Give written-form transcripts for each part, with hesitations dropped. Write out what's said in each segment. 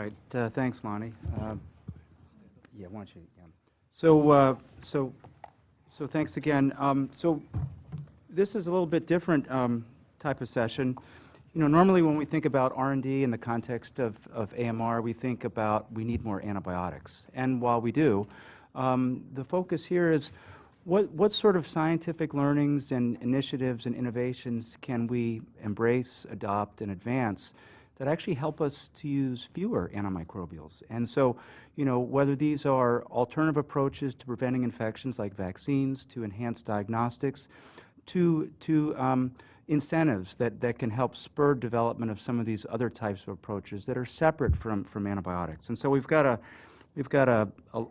right. Thanks, Lonnie. Yeah, why don't you? Yeah. So thanks again. So this is a little bit different type of session. You know, normally when we think about R&D in the context of AMR, we think about we need more antibiotics. And while we do, the focus here is what sort of scientific learnings and initiatives and innovations can we embrace, adopt, and advance that actually help us to use fewer antimicrobials. And so, you know, whether these are alternative approaches to preventing infections like vaccines, to enhanced diagnostics, to incentives that can help spur development of some of these other types of approaches that are separate from antibiotics. And so we've got a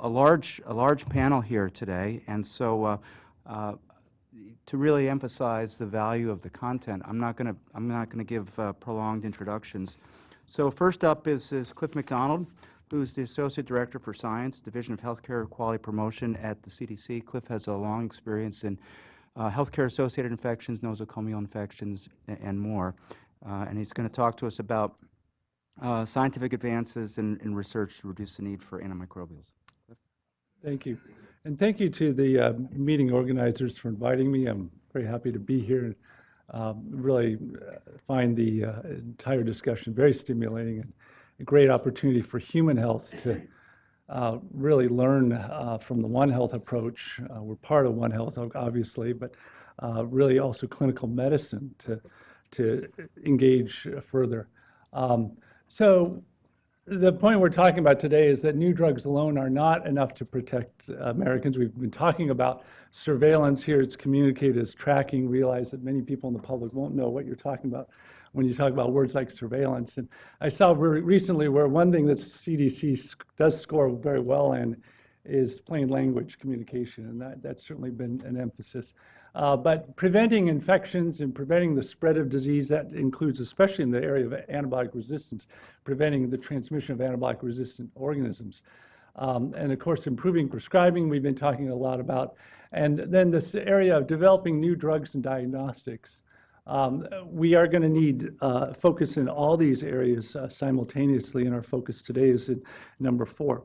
large panel here today, and so to really emphasize the value of the content, I'm not going to give prolonged introductions. So first up is Cliff McDonald, who's the Associate Director for Science, Division of Healthcare Quality Promotion at the CDC. Cliff has a long experience in healthcare-associated infections, nosocomial infections, and more. And he's going to talk to us about scientific advances in research to reduce the need for antimicrobials. Thank you. And thank you to the meeting organizers for inviting me. I'm very happy to be here. Really find the entire discussion very stimulating and a great opportunity for human health to really learn from the One Health approach. We're part of One Health, obviously, but really also clinical medicine to engage further. So the point we're talking about today is that new drugs alone are not enough to protect Americans. We've been talking about surveillance here. It's communicated as tracking. Realize that many people in the public won't know what you're talking about when you talk about words like surveillance. And I saw recently where one thing that CDC does score very well in is plain language communication, and that's certainly been an emphasis. But preventing infections and preventing the spread of disease, that includes, especially in the area of antibiotic resistance, preventing the transmission of antibiotic-resistant organisms. And of course, improving prescribing, we've been talking a lot about. And then this area of developing new drugs and diagnostics. We are going to need focus in all these areas simultaneously, and our focus today is at number 4.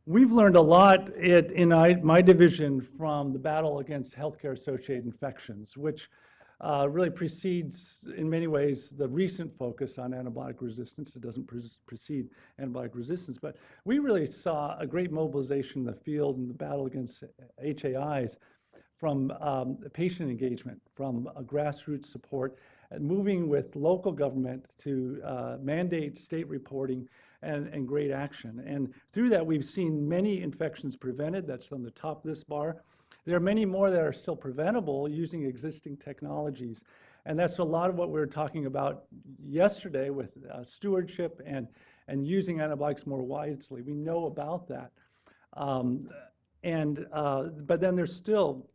We've learned a lot in my division from the battle against healthcare-associated infections, which really precedes, in many ways, the recent focus on antibiotic resistance. It doesn't precede antibiotic resistance, but we really saw a great mobilization in the field in the battle against HAIs from patient engagement, from grassroots support, and moving with local government to mandate state reporting and great action. And through that, we've seen many infections prevented. That's on the top of this bar. There are many more that are still preventable using existing technologies. And that's a lot of what we were talking about yesterday with stewardship and using antibiotics more wisely. We know about that. But then there's still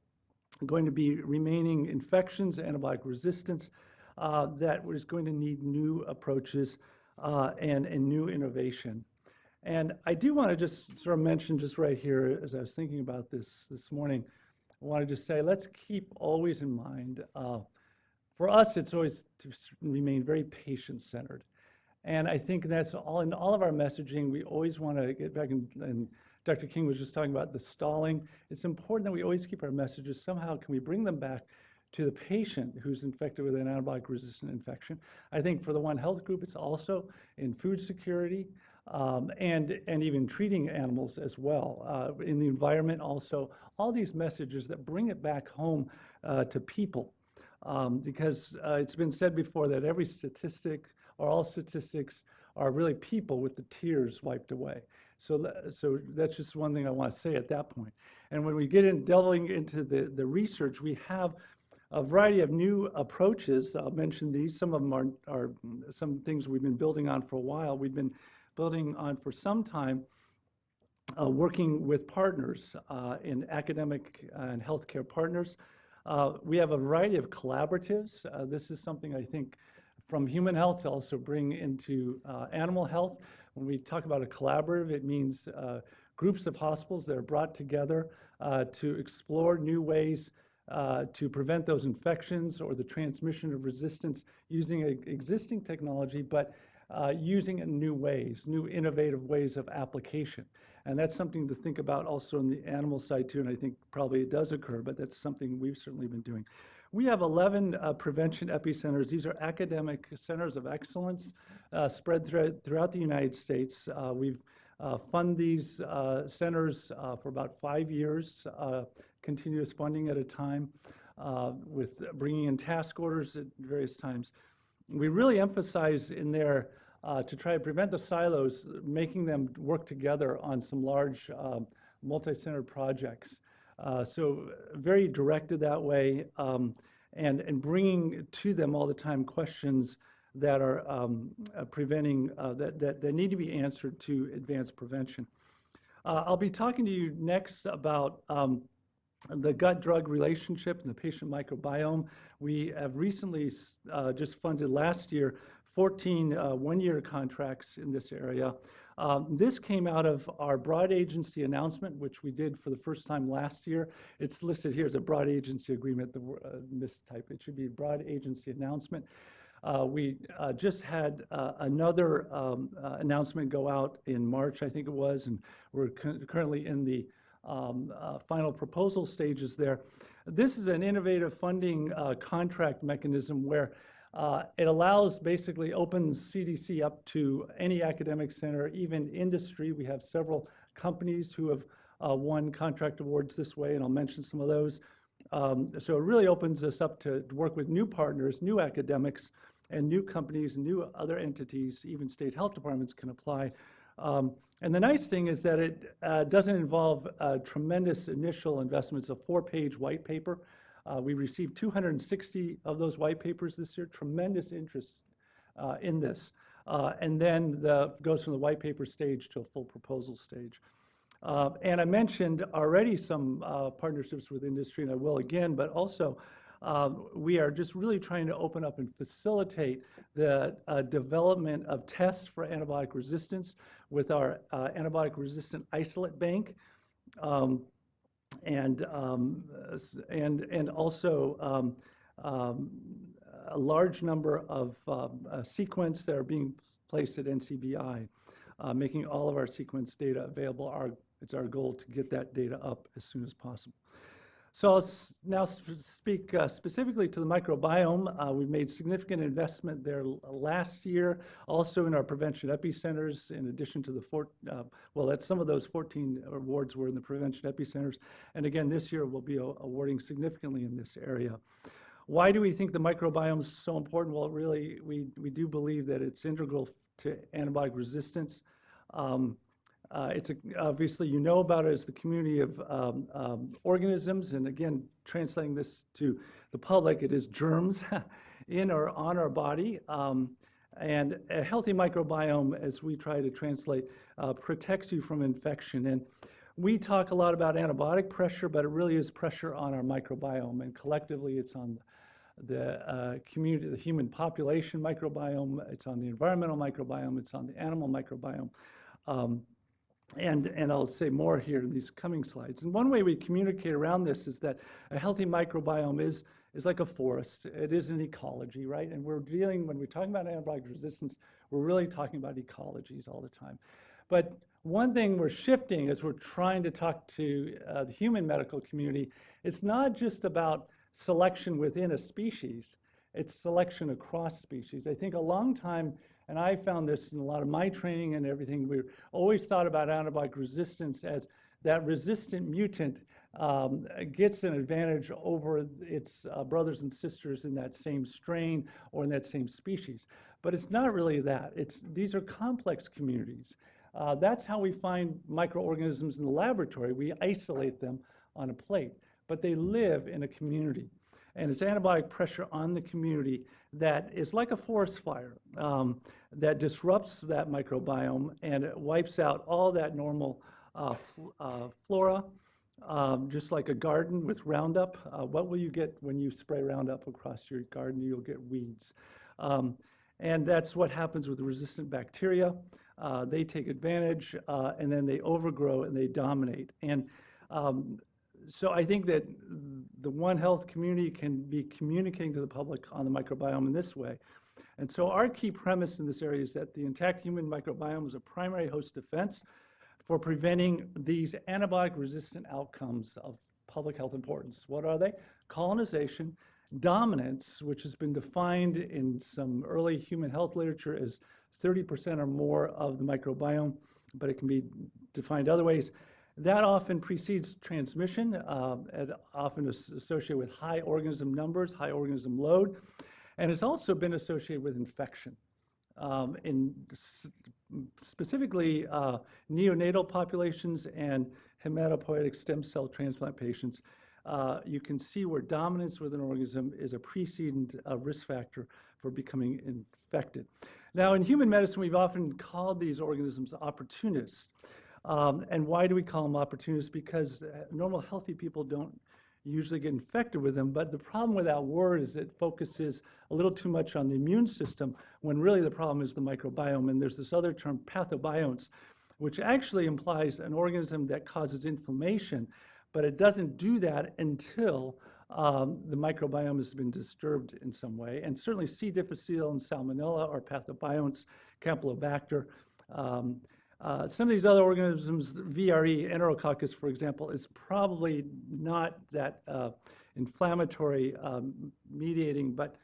going to be remaining infections, antibiotic resistance, that is going to need new approaches and new innovation. And I do want to just sort of mention just right here, as I was thinking about this morning, I want to just say, let's keep always in mind, for us, it's always to remain very patient-centered. And I think that's all in all of our messaging. We always want to get back, and Dr. King was just talking about the stalling. It's important that we always keep our messages. Somehow, can we bring them back to the patient who's infected with an antibiotic-resistant infection? I think for the One Health group, it's also in food security and even treating animals as well. In the environment also, all these messages that bring it back home to people. Because it's been said before that every statistic or all statistics are really people with the tears wiped away. So that's just one thing I want to say at that point. And when we get in delving into the research, we have a variety of new approaches. I'll mention these. Some of them are some things we've been building on for a while. We've been building on for some time, working with partners in academic and healthcare partners. We have a variety of collaboratives. This is something I think from human health to also bring into animal health. When we talk about a collaborative, it means groups of hospitals that are brought together to explore new ways to prevent those infections or the transmission of resistance using existing technology, but using it in new ways, new innovative ways of application. And that's something to think about also on the animal side too, and I think probably it does occur, but that's something we've certainly been doing. We have 11 prevention epicenters. These are academic centers of excellence spread throughout the United States. We've funded these centers for about 5 years, continuous funding at a time, with bringing in task orders at various times. We really emphasize in there to try to prevent the silos, making them work together on some large multi-centered projects. So very directed that way, and bringing to them all the time questions that are preventing, that need to be answered to advance prevention. I'll be talking to you next about the gut-drug relationship and the patient microbiome. We have recently just funded last year 14 one-year contracts in this area. This came out of our broad agency announcement, which we did for the first time last year. It's listed here as a broad agency agreement, the mistype. It should be broad agency announcement. We just had another announcement go out in March, I think it was, and we're currently in the final proposal stages there. This is an innovative funding contract mechanism where it allows, basically opens CDC up to any academic center, even industry. We have several companies who have won contract awards this way, and I'll mention some of those. So it really opens us up to work with new partners, new academics, and new companies, and new other entities, even state health departments can apply. And the nice thing is that it doesn't involve tremendous initial investments, a 4-page white paper. We received 260 of those white papers this year, tremendous interest in this. And then goes from the white paper stage to a full proposal stage. And I mentioned already some partnerships with industry, and I will again, but also we are just really trying to open up and facilitate the development of tests for antibiotic resistance with our antibiotic resistant isolate bank. And also a large number of sequence that are being placed at NCBI, making all of our sequence data available. It's our goal to get that data up as soon as possible. So I'll now speak specifically to the microbiome. We've made significant investment there last year, also in our prevention epicenters, in addition to the some of those 14 awards were in the prevention epicenters. And again, this year we'll be awarding significantly in this area. Why do we think the microbiome is so important? Well, really, we do believe that it's integral to antibiotic resistance. Obviously, you know about it as the community of organisms, and again, translating this to the public, it is germs in or on our body. And a healthy microbiome, as we try to translate, protects you from infection. And we talk a lot about antibiotic pressure, but it really is pressure on our microbiome, and collectively it's on the community, the human population microbiome, it's on the environmental microbiome, it's on the animal microbiome. And I'll say more here in these coming slides. And one way we communicate around this is that a healthy microbiome is like a forest. It is an ecology, right? And when we're talking about antibiotic resistance, we're really talking about ecologies all the time. But one thing we're shifting as we're trying to talk to the human medical community, it's not just about selection within a species, it's selection across species. I think a long time, and I found this in a lot of my training and everything, we always thought about antibiotic resistance as that resistant mutant gets an advantage over its brothers and sisters in that same strain or in that same species. But it's not really that. These are complex communities. That's how we find microorganisms in the laboratory. We isolate them on a plate, but they live in a community. And it's antibiotic pressure on the community that is like a forest fire that disrupts that microbiome, and it wipes out all that normal flora, just like a garden with Roundup. What will you get when you spray Roundup across your garden? You'll get weeds. And that's what happens with the resistant bacteria. They take advantage, and then they overgrow and they dominate. And so I think that the One Health community can be communicating to the public on the microbiome in this way. And so our key premise in this area is that the intact human microbiome is a primary host defense for preventing these antibiotic-resistant outcomes of public health importance. What are they? Colonization, dominance, which has been defined in some early human health literature as 30% or more of the microbiome, but it can be defined other ways. That often precedes transmission, and often is associated with high organism numbers, high organism load, and it's also been associated with infection. Specifically neonatal populations and hematopoietic stem cell transplant patients, you can see where dominance with an organism is a precedent risk factor for becoming infected. Now, in human medicine, we've often called these organisms opportunists. And why do we call them opportunists? Because normal, healthy people don't usually get infected with them, but the problem with that word is it focuses a little too much on the immune system when really the problem is the microbiome. And there's this other term, pathobionts, which actually implies an organism that causes inflammation, but it doesn't do that until the microbiome has been disturbed in some way. And certainly C. difficile and Salmonella are pathobionts, Campylobacter. Some of these other organisms, VRE, Enterococcus, for example, is probably not that inflammatory mediating, but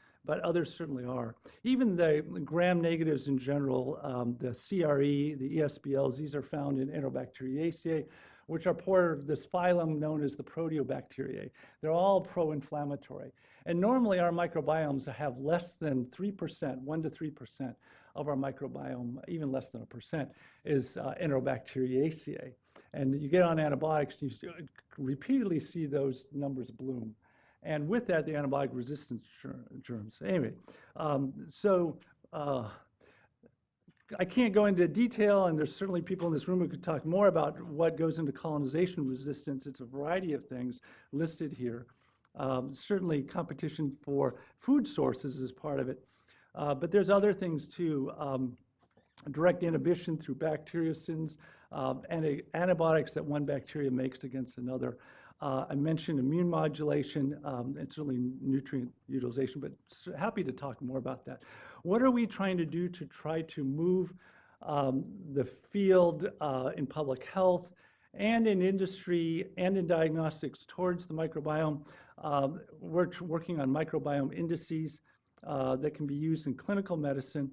others certainly are. Even the gram negatives in general, the CRE, the ESBLs, these are found in Enterobacteriaceae, which are part of this phylum known as the Proteobacteriae. They're all pro-inflammatory. And normally our microbiomes have less than 3%, 1 to 3% of our microbiome, even less than 1%, is Enterobacteriaceae. And you get on antibiotics, you repeatedly see those numbers bloom. And with that, the antibiotic resistance germs. Anyway, I can't go into detail, and there's certainly people in this room who could talk more about what goes into colonization resistance. It's a variety of things listed here. Certainly competition for food sources is part of it. But there's other things too. Direct inhibition through bacteriocins, and antibiotics that one bacteria makes against another. I mentioned immune modulation and certainly nutrient utilization, but happy to talk more about that. What are we trying to do to try to move the field in public health and in industry and in diagnostics towards the microbiome? We're working on microbiome indices that can be used in clinical medicine.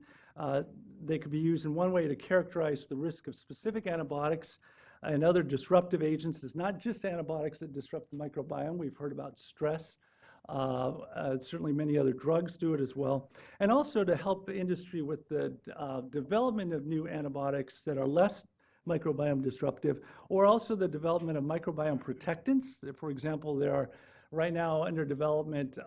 They could be used in one way to characterize the risk of specific antibiotics and other disruptive agents. It's not just antibiotics that disrupt the microbiome. We've heard about stress. Certainly many other drugs do it as well. And also to help industry with the development of new antibiotics that are less microbiome disruptive, or also the development of microbiome protectants. For example, there are right now under development,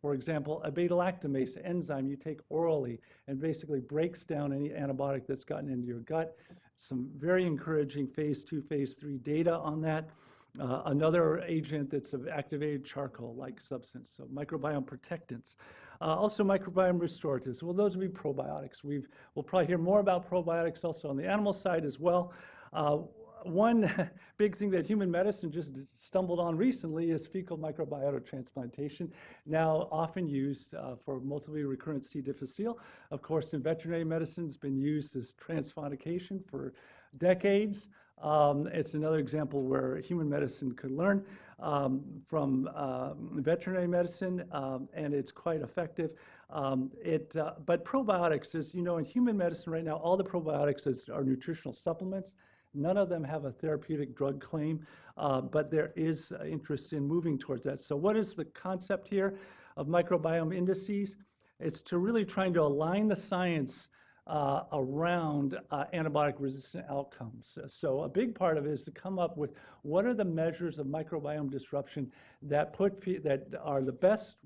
for example, a beta-lactamase enzyme you take orally and basically breaks down any antibiotic that's gotten into your gut. Some very encouraging phase 2, phase 3 data on that. Another agent that's of activated charcoal-like substance, so microbiome protectants. Also microbiome restoratives. Well, those would be probiotics. We'll probably hear more about probiotics also on the animal side as well. One big thing that human medicine just stumbled on recently is fecal microbiota transplantation, now often used for multiply recurrent C. difficile. Of course, in veterinary medicine, it's been used as transfondication for decades. It's another example where human medicine could learn from veterinary medicine, and it's quite effective. But probiotics is, in human medicine right now, all the probiotics are nutritional supplements. None of them have a therapeutic drug claim, but there is interest in moving towards that. So what is the concept here of microbiome indices? It's to really trying to align the science around antibiotic-resistant outcomes. So a big part of it is to come up with what are the measures of microbiome disruption that are the best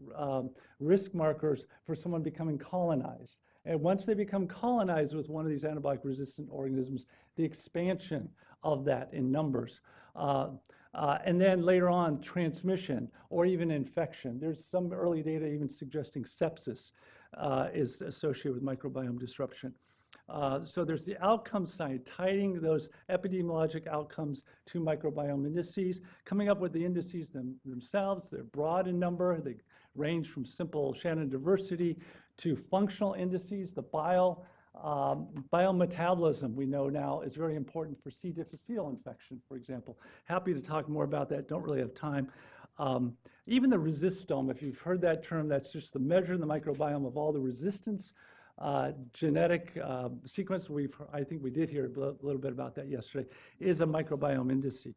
risk markers for someone becoming colonized. And once they become colonized with one of these antibiotic-resistant organisms, the expansion of that in numbers. And then later on, transmission or even infection. There's some early data even suggesting sepsis is associated with microbiome disruption. So there's the outcome side, tying those epidemiologic outcomes to microbiome indices, coming up with the indices themselves. They're broad in number. They range from simple Shannon diversity to functional indices. The biometabolism we know now is very important for C. difficile infection, for example. Happy to talk more about that, don't really have time. Even the resistome, if you've heard that term, that's just the measure in the microbiome of all the resistance genetic sequence. I think we did hear a little bit about that yesterday, is a microbiome indice.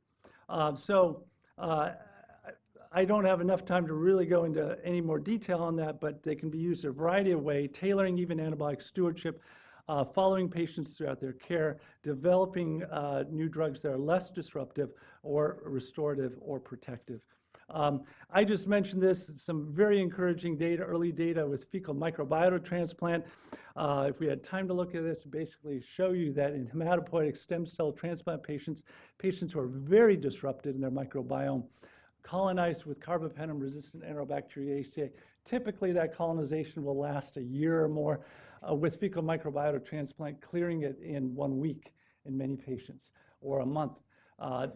I don't have enough time to really go into any more detail on that, but they can be used in a variety of ways, tailoring even antibiotic stewardship, following patients throughout their care, developing new drugs that are less disruptive or restorative or protective. I just mentioned this, some very encouraging data, early data with fecal microbiota transplant. If we had time to look at this, basically show you that in hematopoietic stem cell transplant patients who are very disrupted in their microbiome, colonized with carbapenem-resistant Enterobacteriaceae. Typically, that colonization will last a year or more, with fecal microbiota transplant clearing it in 1 week in many patients, or a month. A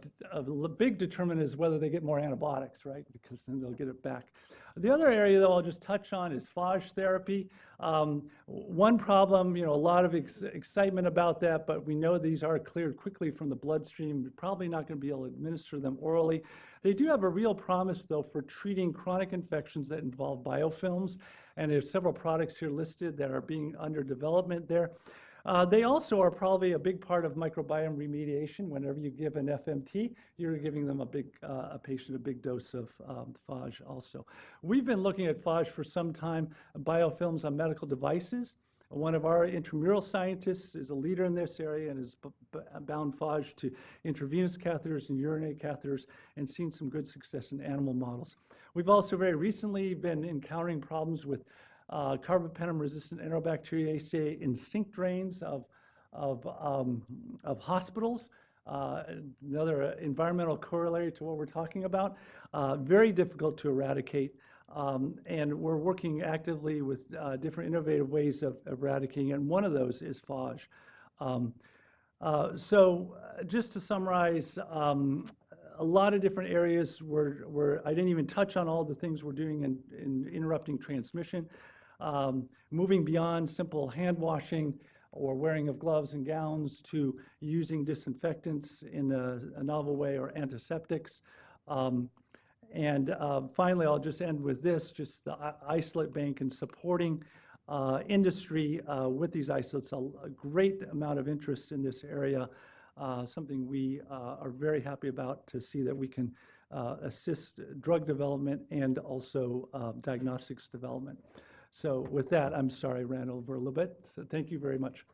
big determinant is whether they get more antibiotics, right? Because then they'll get it back. The other area that I'll just touch on is phage therapy. One problem, a lot of excitement about that, but we know these are cleared quickly from the bloodstream. We're probably not going to be able to administer them orally. They do have a real promise, though, for treating chronic infections that involve biofilms, and there's several products here listed that are being under development there. They also are probably a big part of microbiome remediation. Whenever you give an FMT, you're giving them a patient a big dose of phage also. We've been looking at phage for some time, biofilms on medical devices. One of our intramural scientists is a leader in this area and has bound phage to intravenous catheters and urinary catheters and seen some good success in animal models. We've also very recently been encountering problems with carbapenem-resistant Enterobacteriaceae in sink drains of hospitals. Another environmental corollary to what we're talking about. Very difficult to eradicate, and we're working actively with different innovative ways of eradicating it, and one of those is phage. So just to summarize, a lot of different areas where I didn't even touch on all the things we're doing in interrupting transmission, moving beyond simple hand washing or wearing of gloves and gowns to using disinfectants in a novel way or antiseptics. Finally, I'll just end with this, just the isolate bank and supporting industry with these isolates. A great amount of interest in this area, something we are very happy about to see that we can assist drug development and also diagnostics development. So with that, I'm sorry I ran over a little bit. So thank you very much.